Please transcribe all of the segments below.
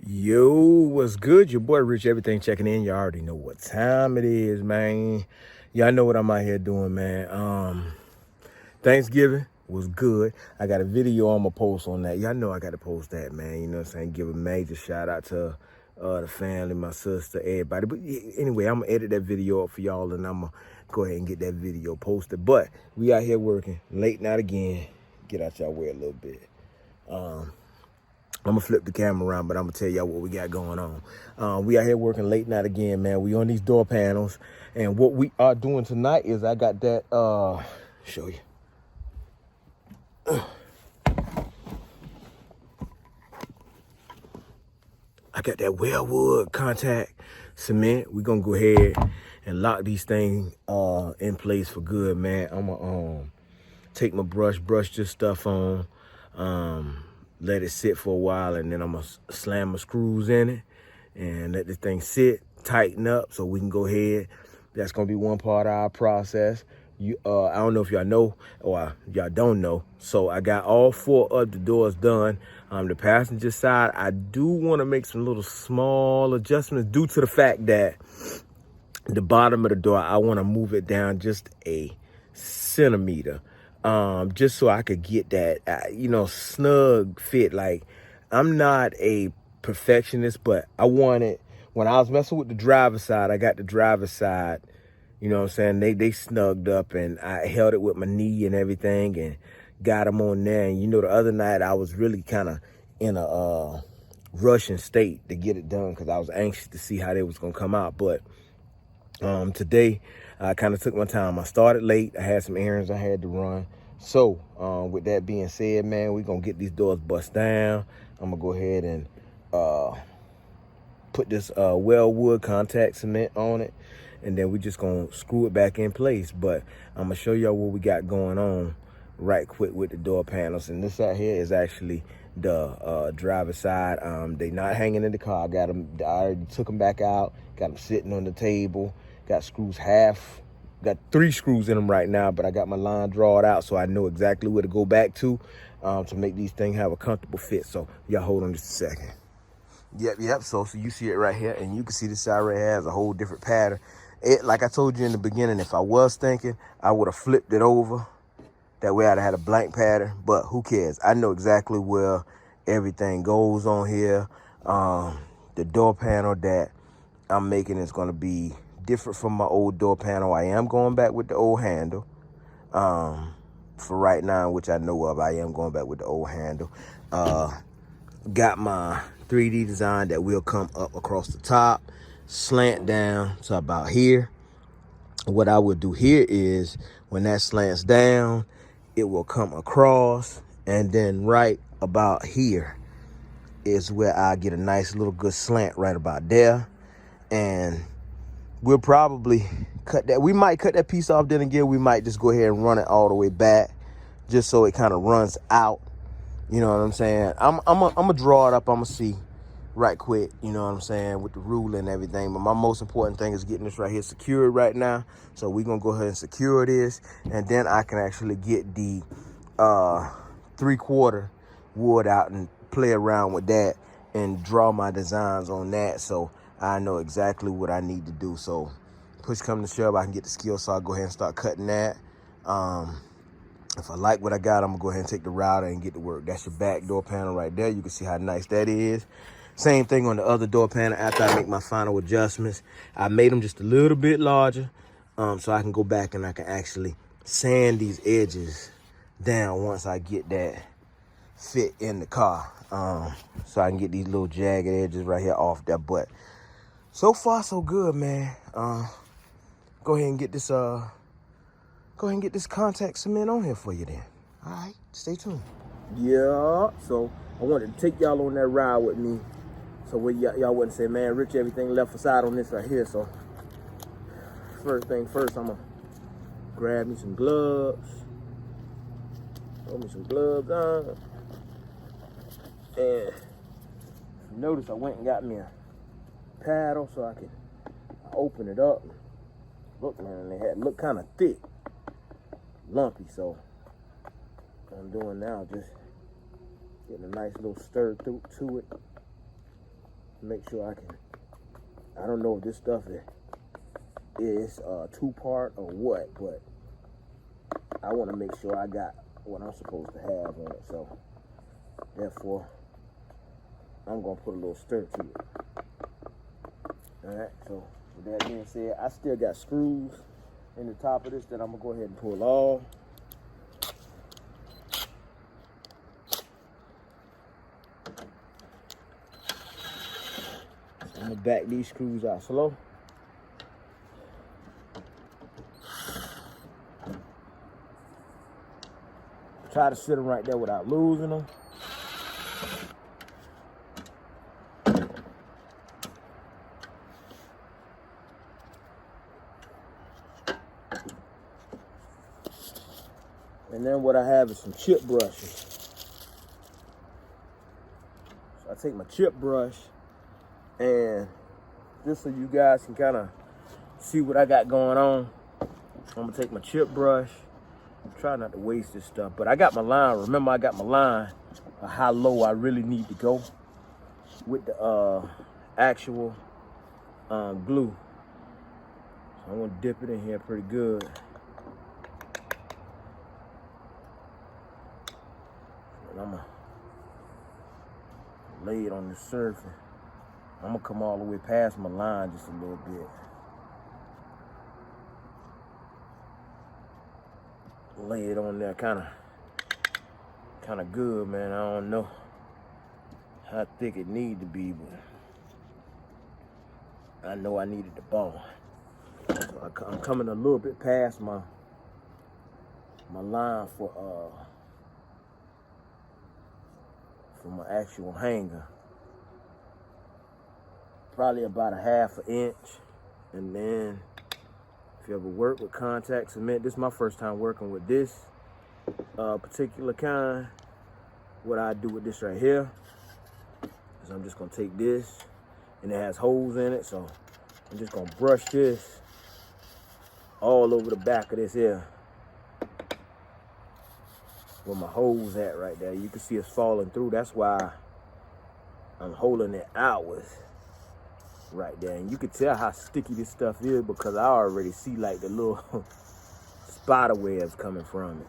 Yo, what's good? Your boy Rich, everything checking in. You already know what time it is, man. Y'all know what I'm out here doing, man. Thanksgiving was good. I got a video on my post on that. Y'all know I got to post that, man. You know what I'm saying? Give a major shout out to the family, my sister, everybody. But anyway, I'm gonna edit that video up for y'all, and I'm gonna go ahead and get that video posted. But we out here working late night again. Get out y'all way a little bit. I'm gonna flip the camera around, but I'm gonna tell y'all what we got going on. We out here working late night again, man. We on these door panels, and what we are doing tonight is I got that. Show you. I got that Wellwood contact cement. We gonna go ahead and lock these things in place for good, man. I'm gonna take my brush this stuff on. Let it sit for a while, and then I'm gonna slam my screws in it and let this thing sit, tighten up, so we can go ahead. That's gonna be one part of our process. I don't know if y'all know or y'all don't know. So I got all 4 of the doors done. The passenger side, I do want to make some little small adjustments due to the fact that the bottom of the door, I want to move it down just a centimeter. Just so I could get that, snug fit. Like, I'm not a perfectionist, but I wanted, when I was messing with the driver's side, I got the driver's side, you know what I'm saying? They snugged up, and I held it with my knee and everything and got them on there. And, the other night I was really kind of in a rushing state to get it done because I was anxious to see how they was going to come out. But today, I kind of took my time. I started late. I had some errands I had to run. So, with that being said, man, we're going to get these doors bust down. I'm going to go ahead and put this Wellwood contact cement on it. And then we just going to screw it back in place. But I'm going to show y'all what we got going on right quick with the door panels. And this out here is actually the driver's side. They not hanging in the car. I already took them back out. Got them sitting on the table. Got screws got 3 screws in them right now, but I got my line drawn out so I know exactly where to go back to make these things have a comfortable fit. So y'all hold on just a second. Yep. So you see it right here, and you can see this side right here has a whole different pattern. Like I told you in the beginning, if I was thinking, I would have flipped it over. That way I'd have had a blank pattern, but who cares? I know exactly where everything goes on here. The door panel that I'm making is going to be different from my old door panel. I am going back with the old handle. For right now, which I know of, I am going back with the old handle. Got my 3D design that will come up across the top, slant down to about here. What I would do here is when that slants down, it will come across, and then right about here is where I get a nice little good slant right about there. And we'll probably cut that. We might cut that piece off, then again, we might just go ahead and run it all the way back just so it kind of runs out. You know what I'm saying? I'm gonna draw it up. I'm gonna see right quick, you know what I'm saying, with the ruler and everything. But my most important thing is getting this right here secured right now. So we're gonna go ahead and secure this, and then I can actually get the 3/4 wood out and play around with that and draw my designs on that, so I know exactly what I need to do. So push come to shove, I can get the skill, so I'll go ahead and start cutting that. If I like what I got, I'm gonna go ahead and take the router and get to work. That's your back door panel right there. You can see how nice that is. Same thing on the other door panel. After I make my final adjustments, I made them just a little bit larger, so I can go back and I can actually sand these edges down once I get that fit in the car. So I can get these little jagged edges right here off there. But so far so good, man. Go ahead and get this contact cement on here for you then. All right, stay tuned. Yeah, so I wanted to take y'all on that ride with me, so y'all wouldn't say, man, Rich, everything left aside on this right here. So first thing first, I'm gonna grab me some gloves, throw me some gloves on, and notice I went and got me a paddle so I can open it up. Look, man, they had look kind of thick, lumpy. So what I'm doing now, just getting a nice little stir through to it. make sure I don't know if this stuff is two-part or what, but I want to make sure I got what I'm supposed to have on it. So therefore, I'm going to put a little stir to it. All right, so with that being said, I still got screws in the top of this that I'm going to go ahead and pull off. I'm going to back these screws out slow. Try to sit them right there without losing them. And then what I have is some chip brushes. So I take my chip brush, and just so you guys can kind of see what I got going on, I'm gonna take my chip brush. Try not to waste this stuff, but I got my line. Remember, I got my line of how low I really need to go with the actual glue. So I'm gonna dip it in here pretty good. And I'm gonna lay it on the surface. I'm gonna come all the way past my line just a little bit. Lay it on there kind of good, man. I don't know how thick it need to be, but I know I needed the bone. So I'm coming a little bit past my line for my actual hanger. Probably about a ½ inch, and then if you ever work with contact cement, this is my first time working with this particular kind. What I do with this right here is I'm just gonna take this, and it has holes in it, so I'm just gonna brush this all over the back of this here where my holes at right there. You can see it's falling through. That's why I'm holding it outwards right there. And you can tell how sticky this stuff is because I already see like the little spider webs coming from it.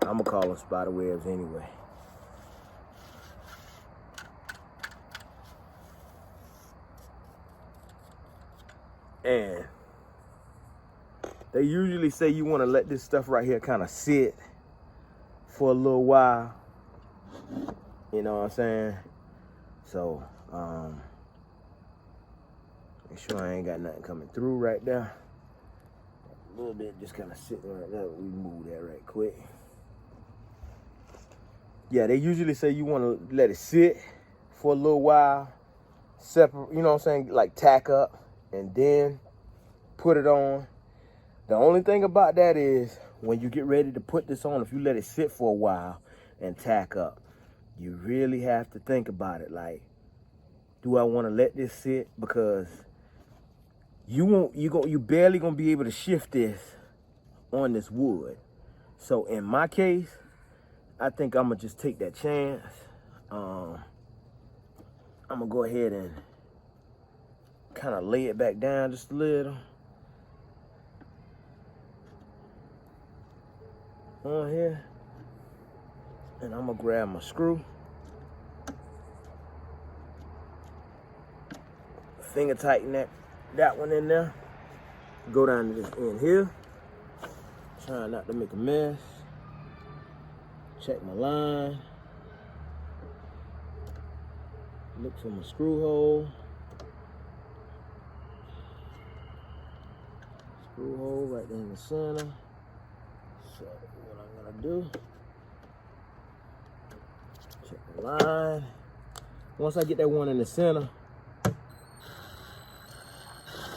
I'm gonna call them spider webs anyway. And they usually say you want to let this stuff right here kind of sit for a little while. You know what I'm saying? So, make sure I ain't got nothing coming through right there. A little bit just kind of sitting right there. We move that right quick. Yeah, they usually say you want to let it sit for a little while. Separate, you know what I'm saying? Like tack up and then put it on. The only thing about that is when you get ready to put this on, if you let it sit for a while and tack up, you really have to think about it. Like, do I want to let this sit? Because you barely gonna be able to shift this on this wood. So in my case, I think I'm gonna just take that chance. I'm gonna go ahead and kind of lay it back down just a little on here, and I'm gonna grab my screw, finger tighten that one in there, go down to this end here, trying not to make a mess, check my line, look for my screw hole, right there in the center. So what I'm gonna do, check the line. Once I get that one in the center,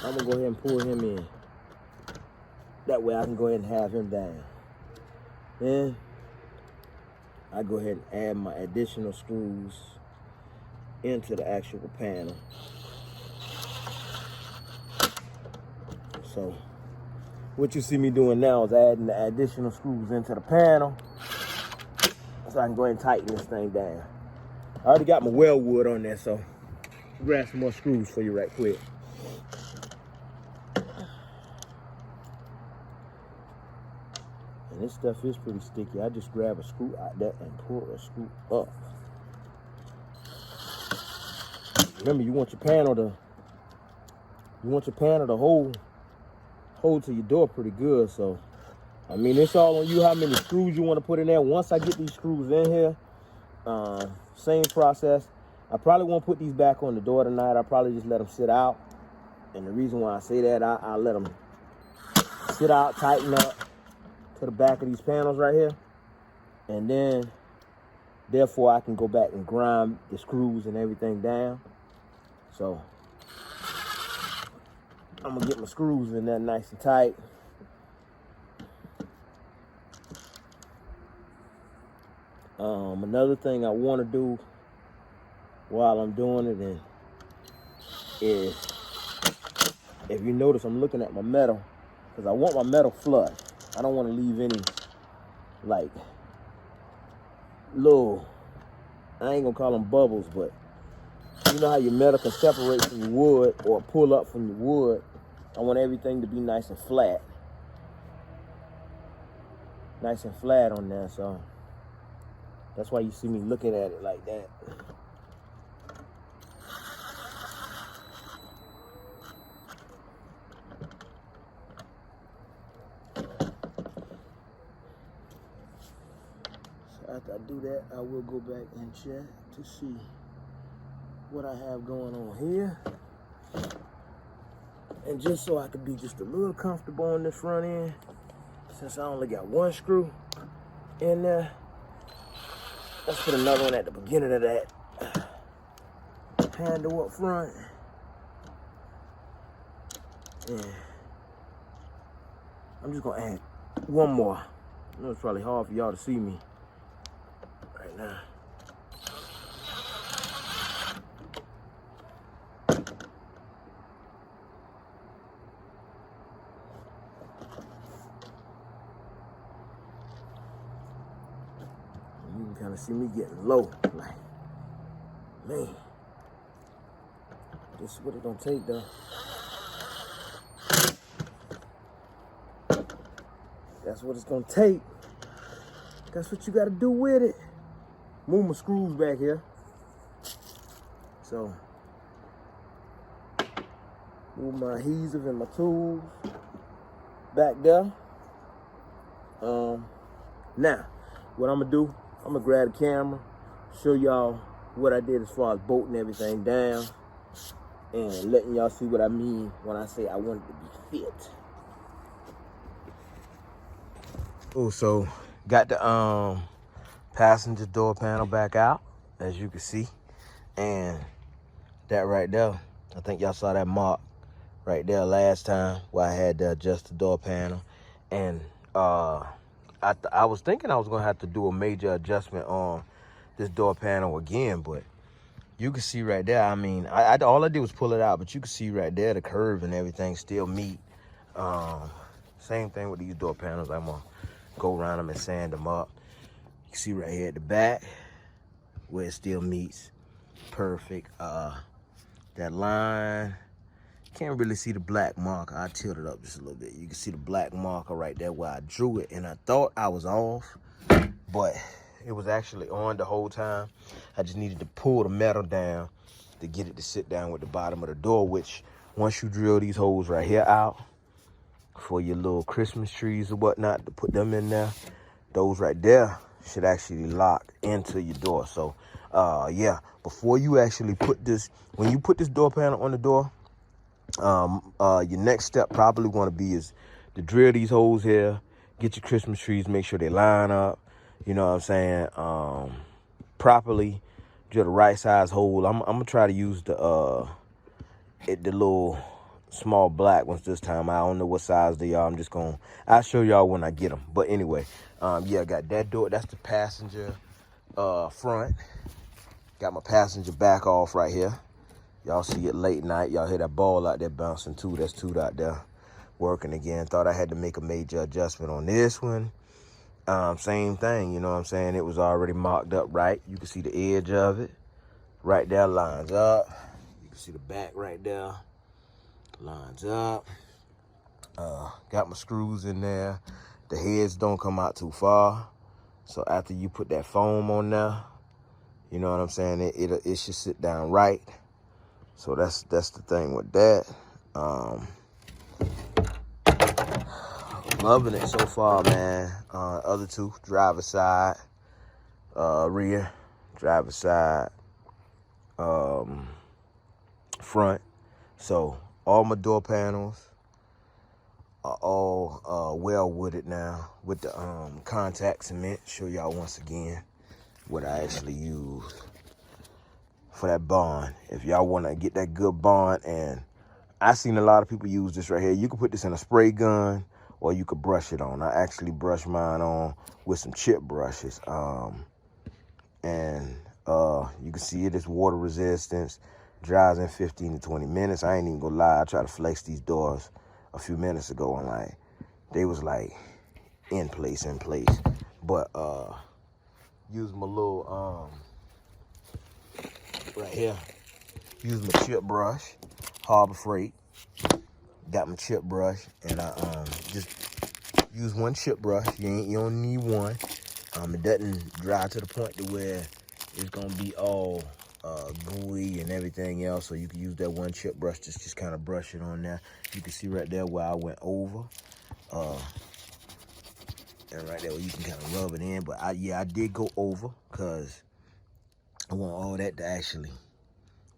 I'm gonna go ahead and pull him in. That way I can go ahead and have him down. Then I go ahead and add my additional screws into the actual panel. So what you see me doing now is adding the additional screws into the panel so I can go ahead and tighten this thing down. I already got my weldwood on there, so grab some more screws for you right quick. And this stuff is pretty sticky. I just grab a screw out there and pull a screw up. Remember, you want your panel to hold to your door pretty good. So, I mean, it's all on you how many screws you want to put in there. Once I get these screws in here, same process. I probably won't put these back on the door tonight. I'll probably just let them sit out. And the reason why I say that, I'll let them sit out, tighten up to the back of these panels right here. And then, therefore, I can go back and grind the screws and everything down. So, I'm gonna get my screws in there nice and tight. Another thing I want to do while I'm doing it is, if you notice, I'm looking at my metal because I want my metal flush. I don't want to leave any like little, I ain't gonna call them bubbles, but you know how your metal can separate from your wood or pull up from your wood. I want everything to be nice and flat. Nice and flat on there, so that's why you see me looking at it like that. So after I do that, I will go back and check to see what I have going on here. And just so I could be just a little comfortable on this front end, since I only got one screw in there, let's put another one at the beginning of that handle up front. And I'm just gonna add one more. I know it's probably hard for y'all to see me right now. You can kind of see me getting low, like, man, this is what it's gonna take though. That's what it's gonna take. That's what you gotta do with it. Move my screws back here. So, move my adhesive and my tools back there. Now, what I'm gonna do, I'm gonna grab the camera, show y'all what I did as far as bolting everything down, and letting y'all see what I mean when I say I want it to be fit. Oh, so got the passenger door panel back out, as you can see, and that right there, I think y'all saw that mark right there last time where I had to adjust the door panel, and I was thinking I was gonna have to do a major adjustment on this door panel again, but you can see right there, I mean, all I did was pull it out, but you can see right there the curve and everything still meet. Same thing with these door panels. I'm gonna go around them and sand them up. You can see right here at the back where it still meets perfect. That line, can't really see the black marker. I tilted it up just a little bit. You can see the black marker right there where I drew it, and I thought I was off, but it was actually on the whole time. I just needed to pull the metal down to get it to sit down with the bottom of the door, which once you drill these holes right here out for your little Christmas trees or whatnot, to put them in there, those right there should actually lock into your door. So yeah, before you actually put this, when you put this door panel on the door, your next step probably want to be is to drill these holes here, get your Christmas trees, make sure they line up, you know what I'm saying, properly, drill the right size hole. I'm gonna try to use the little small black ones this time. I don't know what size they are. I'll show y'all when I get them. But anyway, yeah, I got that door. That's the passenger front. Got my passenger back off right here. Y'all see it late night. Y'all hear that ball out there bouncing too. That's Toot out there working again. Thought I had to make a major adjustment on this one. Same thing, you know what I'm saying? It was already marked up right. You can see the edge of it. Right there lines up. You can can see the back right there. Lines up. Got my screws in there. The heads don't come out too far. So after you put that foam on there, you know what I'm saying, it should sit down right. So that's the thing with that. Loving it so far, man. Other two, driver side, rear, driver side, front. So all my door panels are all well wooded now with the contact cement. Show y'all once again what I actually use for that bond. If y'all want to get that good bond, and I seen a lot of people use this right here. You can put this in a spray gun or you could brush it on. I actually brush mine on with some chip brushes. And you can see it is water resistance, dries in 15 to 20 minutes. I ain't even gonna lie, I tried to flex these doors a few minutes ago and like, they was like in place. But use my little, right here, use my chip brush, Harbor Freight. Got my chip brush, and I just use one chip brush. You don't need one. It doesn't dry to the point to where it's gonna be all gooey and everything else. So you can use that one chip brush, just kind of brush it on there. You can see right there where I went over, and right there where you can kind of rub it in. But I did go over because I want all that to actually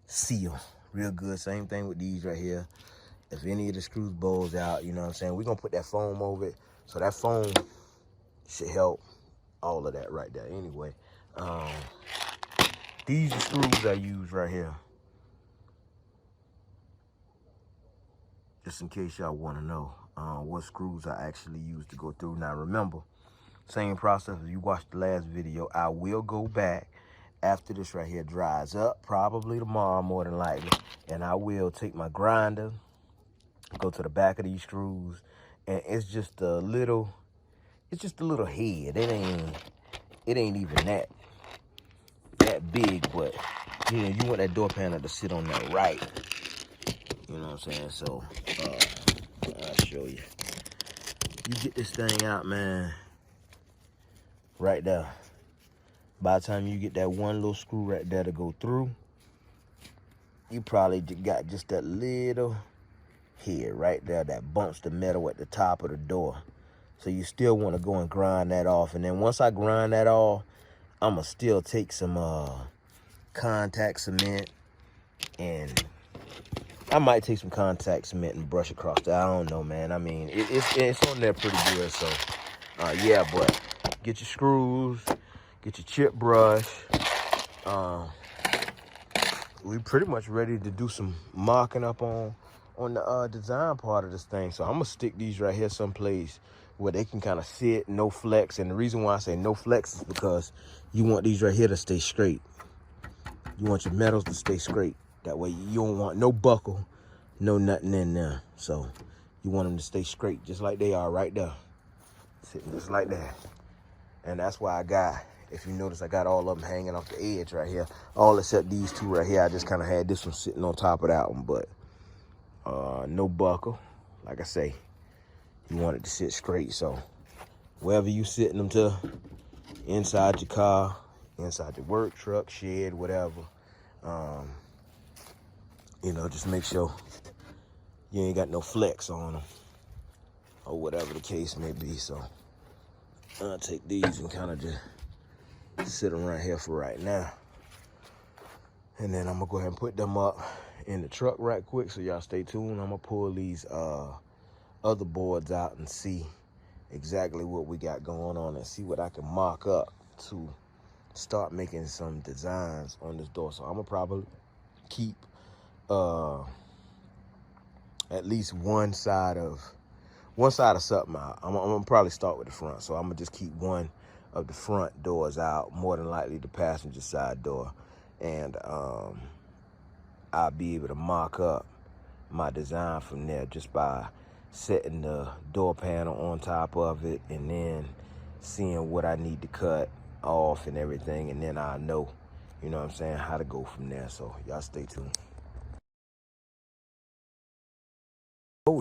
seal real good. Same thing with these right here. If any of the screws bulge out, you know what I'm saying, we're gonna put that foam over it. So that foam should help all of that right there. Anyway, these are screws I use right here, just in case y'all want to know what screws I actually use to go through. Now remember, same process as you watched the last video. I will go back after this right here dries up, probably tomorrow more than likely, and I will take my grinder, go to the back of these screws, and it's just a little head. It ain't even that big, but you know, you want that door panel to sit on that right. You know what I'm saying? So I'll show you. You get this thing out, man, right there. By the time you get that one little screw right there to go through, you probably got just that little head right there that bumps the metal at the top of the door. So you still want to go and grind that off. And then once I grind that off, I'm going to still take some contact cement, and I might take some contact cement and brush across that. I don't know, man. I mean, it's on there pretty good. So, yeah, but get your screws, get your chip brush. We pretty much ready to do some marking up on the design part of this thing. So I'm going to stick these right here someplace where they can kind of sit, no flex. And the reason why I say no flex is because you want these right here to stay straight. You want your metals to stay straight. That way you don't want no buckle, no nothing in there. So you want them to stay straight, just like they are right there. Sitting just like that. And that's why I got, if you notice, I got all of them hanging off the edge right here. All except these two right here. I just kind of had this one sitting on top of that one. But no buckle. Like I say, you want it to sit straight. So wherever you sitting them to, inside your car, inside your work truck, shed, whatever, you know, just make sure you ain't got no flex on them or whatever the case may be. So I'll take these and kind of just sit them right here for right now. And then I'm gonna go ahead and put them up in the truck right quick, so y'all stay tuned. I'm gonna pull these other boards out and see exactly what we got going on and see what I can mark up to start making some designs on this door. So I'm gonna probably keep at least one side of something out. I'm gonna probably start with the front. So I'm gonna just keep one of the front doors out, more than likely the passenger side door. And I'll be able to mark up my design from there just by setting the door panel on top of it and then seeing what I need to cut off and everything. And then I'll know, you know what I'm saying, how to go from there. So y'all stay tuned.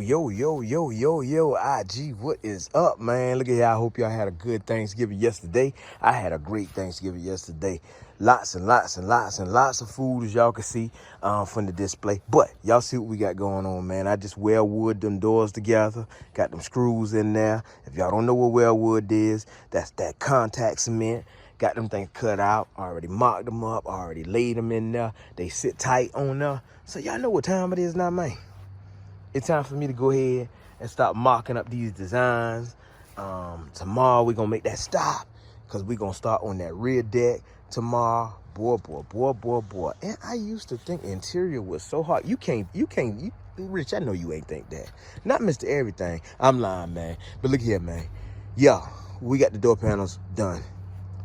Yo, IG, what is up, man? Look at here. I hope y'all had a good Thanksgiving yesterday. I had a great Thanksgiving yesterday. Lots and lots of food, as y'all can see from the display. But y'all see what we got going on, man. I just weldwood them doors together. Got them screws in there. If y'all don't know what weldwood is, that's that contact cement. Got them things cut out. Already mocked them up. Already laid them in there. They sit tight on there. So y'all know what time it is now, man. It's time for me to go ahead and start mocking up these designs. Tomorrow we're gonna make that stop because we're gonna start on that rear deck tomorrow. Boy. And I used to think interior was so hard. You can't, Rich, I know you ain't think that. Not Mr. Everything. I'm lying, man. But look here, man. Yeah, we got the door panels done.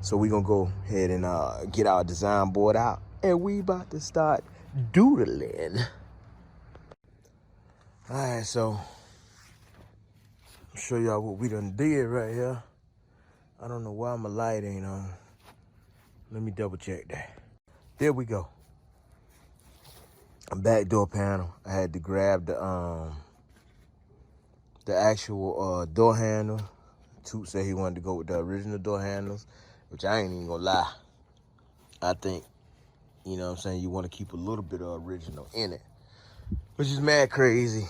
So we're gonna go ahead and get our design board out. And we about to start doodling. All right, so I'll show y'all what we done did right here. I don't know why my light ain't on. Let me double check that. There we go. A back door panel. I had to grab the actual door handle. Toot said he wanted to go with the original door handles, which I ain't even gonna lie. I think, you know what I'm saying, you want to keep a little bit of original in it, which is mad crazy.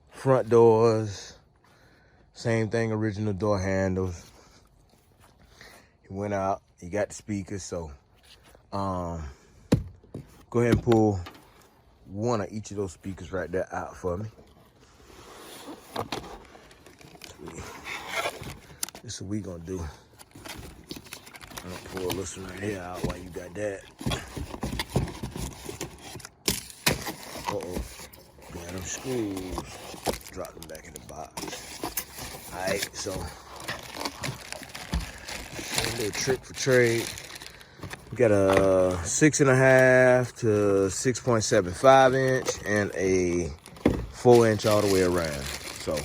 Front doors, same thing, original door handles. He went out, he got the speakers, so go ahead and pull one of each of those speakers right there out for me. This is what we gonna do. I'm gonna pull this one right here out while you got that. Got them screws. Drop them back in the box. Alright, so a little trick for trade. We got a 6.5 to 6.75 inch and a 4 inch all the way around. So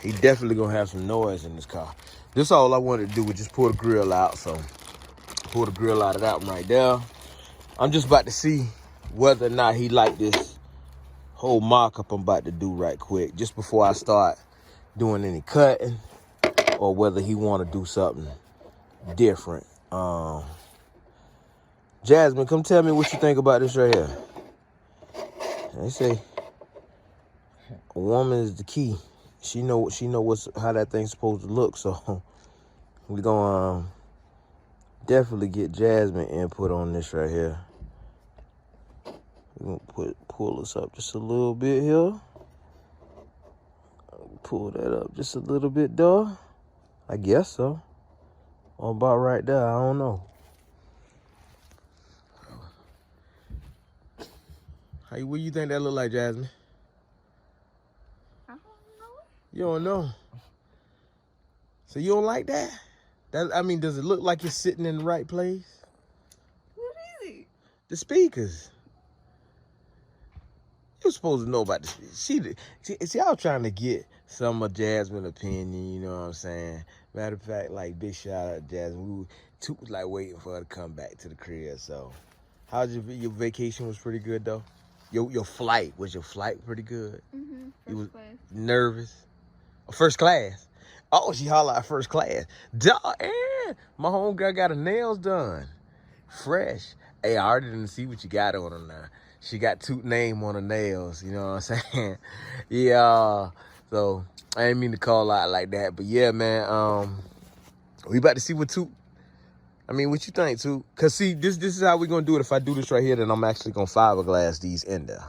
he definitely gonna have some noise in this car. This all I wanted to do was just pull the grill out. So pull the grill out of that one right there. I'm just about to see whether or not he like this whole mock-up I'm about to do right quick, just before I start doing any cutting, or whether he want to do something different. Jasmine, come tell me what you think about this right here. They say a woman is the key. She know how that thing's supposed to look. So we're gonna definitely get Jasmine input on this right here. We're gonna pull this up just a little bit here. Pull that up just a little bit, though. I guess so. Or about right there, I don't know. What do you think that look like, Jasmine? I don't know. You don't know? So you don't like that? I mean, does it look like it's sitting in the right place? What is it? The speakers. You're supposed to know about this. See, I was trying to get some of Jasmine's opinion, you know what I'm saying? Matter of fact, like, big shout out to Jasmine. Toot was like waiting for her to come back to the crib. So, how's your vacation? Was pretty good though. Your flight, was your flight pretty good? First class. Nervous? First class. Oh, she hollered at first class. Duh, my homegirl got her nails done. Fresh. Hey, I already didn't see what you got on her now. She got Toot name on her nails, you know what I'm saying? Yeah, so I didn't mean to call out like that. But yeah, man, we about to see what Toot, what you think, Toot? Because see, this is how we're going to do it. If I do this right here, then I'm actually going to fiberglass these in there.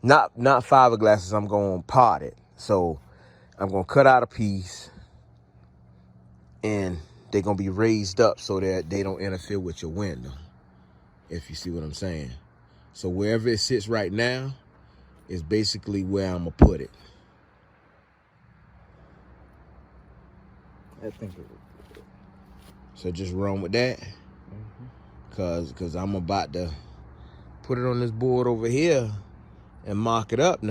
Not fiberglasses, I'm going to pot it. So I'm going to cut out a piece, and they're going to be raised up so that they don't interfere with your window, if you see what I'm saying. So wherever it sits right now is basically where I'm going to put it. I think it would be good. So just run with that. Cause I'm about to put it on this board over here and mock it up now.